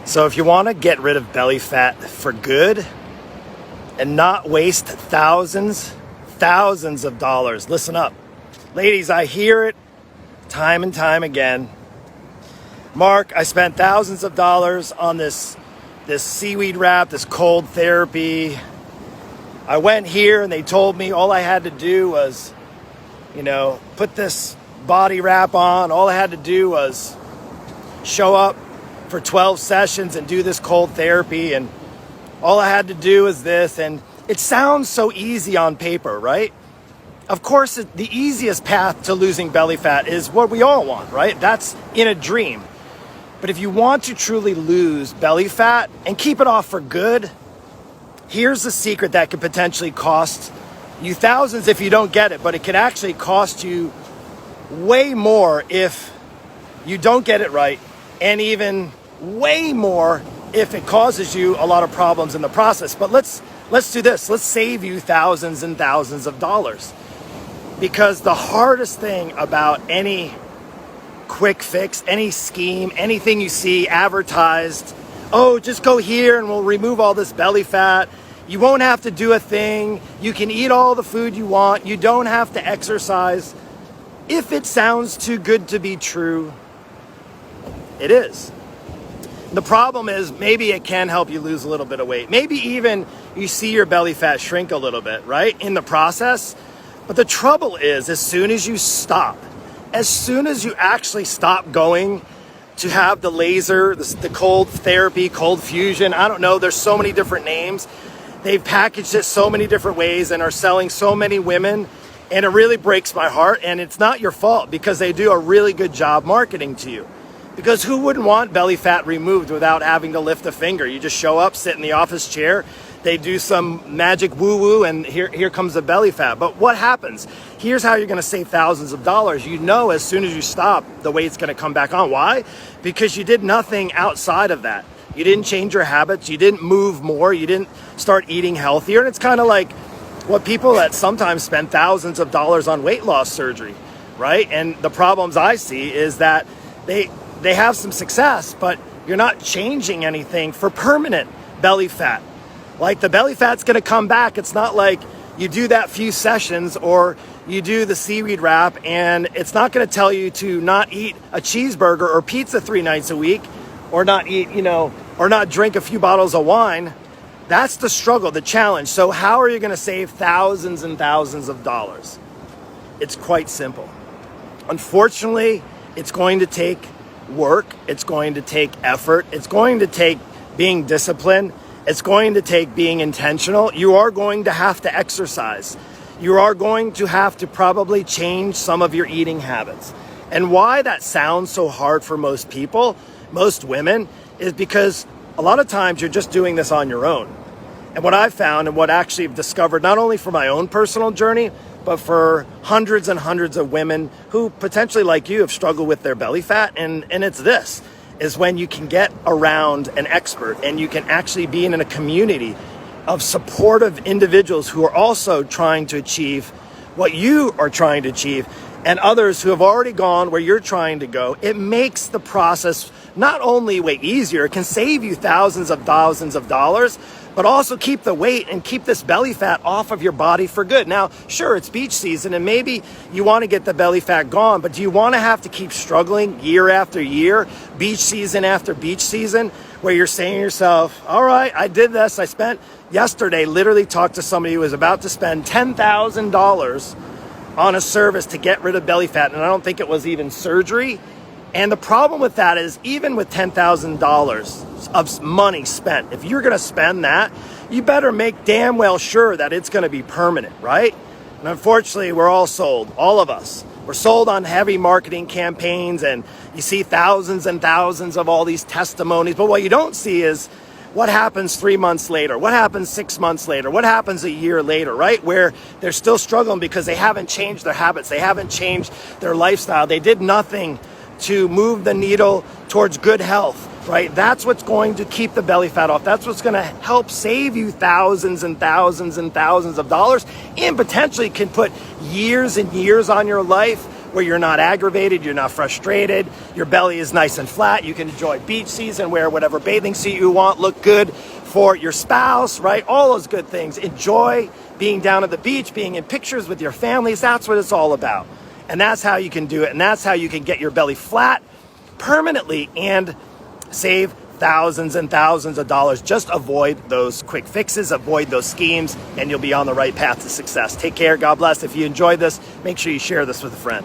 So if you want to get rid of belly fat for good and not waste thousands of dollars, listen up. Ladies, I hear it time and time again. Mark, I spent thousands of dollars on this seaweed wrap, this cold therapy. I went here and they told me all I had to do was, put this body wrap on. All I had to do was show up for 12 sessions and do this cold therapy, and all I had to do is this. And it sounds so easy on paper, right? Of course, the easiest path to losing belly fat is what we all want, right? That's in a dream. But if you want to truly lose belly fat and keep it off for good, here's the secret that could potentially cost you thousands if you don't get it, but it could actually cost you way more if you don't get it right, and even way more if it causes you a lot of problems in the process. But let's do this. Let's save you thousands and thousands of dollars. Because the hardest thing about any quick fix, any scheme, anything you see advertised, oh, just go here and we'll remove all this belly fat. You won't have to do a thing. You can eat all the food you want. You don't have to exercise. If it sounds too good to be true, it is. The problem is maybe it can help you lose a little bit of weight. Maybe even you see your belly fat shrink a little bit, right, in the process. But the trouble is, as soon as you actually stop going to have the laser, the cold therapy, cold fusion, I don't know, there's so many different names. They've packaged it so many different ways and are selling so many women. And it really breaks my heart. And it's not your fault, because they do a really good job marketing to you. Because who wouldn't want belly fat removed without having to lift a finger? You just show up, sit in the office chair, they do some magic woo-woo, and here comes the belly fat. But what happens? Here's how you're going to save thousands of dollars. As soon as you stop, the weight's going to come back on. Why? Because you did nothing outside of that. You didn't change your habits. You didn't move more. You didn't start eating healthier. And it's kind of like what people that sometimes spend thousands of dollars on weight loss surgery, right? And the problems I see is that they have some success, but you're not changing anything for permanent belly fat. Like, the belly fat's going to come back. It's not like you do that few sessions or you do the seaweed wrap and it's not going to tell you to not eat a cheeseburger or pizza 3 nights a week, or not eat, or not drink a few bottles of wine. That's the struggle, the challenge. So how are you going to save thousands and thousands of dollars? It's quite simple. Unfortunately, it's going to take work. It's going to take effort. It's going to take being disciplined. It's going to take being intentional. You are going to have to exercise. You are going to have to probably change some of your eating habits. And why that sounds so hard for most people, most women, is because a lot of times you're just doing this on your own. And what I've found, and what actually I've discovered, not only for my own personal journey, but for hundreds and hundreds of women who potentially, like you, have struggled with their belly fat, and it's this, is when you can get around an expert and you can actually be in a community of supportive individuals who are also trying to achieve what you are trying to achieve, and others who have already gone where you're trying to go. It makes the process not only way easier, it can save you thousands of dollars, but also keep the weight and keep this belly fat off of your body for good. Now, sure, it's beach season and maybe you want to get the belly fat gone, but do you want to have to keep struggling year after year, beach season after beach season, where you're saying to yourself, all right, I did this. I spent yesterday, literally talked to somebody who was about to spend $10,000 on a service to get rid of belly fat, and I don't think it was even surgery. And the problem with that is, even with $10,000 of money spent, if you're going to spend that, you better make damn well sure that it's going to be permanent, right? And unfortunately, we're all sold, all of us. We're sold on heavy marketing campaigns, and you see thousands and thousands of all these testimonies. But what you don't see is what happens 3 months later, what happens 6 months later, what happens a year later, right? Where they're still struggling because they haven't changed their habits. They haven't changed their lifestyle. They did nothing to move the needle towards good health, right? That's what's going to keep the belly fat off. That's what's going to help save you thousands and thousands and thousands of dollars, and potentially can put years and years on your life where you're not aggravated, you're not frustrated, your belly is nice and flat. You can enjoy beach season, wear whatever bathing suit you want, look good for your spouse, right? All those good things. Enjoy being down at the beach, being in pictures with your families. That's what it's all about. And that's how you can do it. And that's how you can get your belly flat permanently and save thousands and thousands of dollars. Just avoid those quick fixes, avoid those schemes, and you'll be on the right path to success. Take care. God bless. If you enjoyed this, make sure you share this with a friend.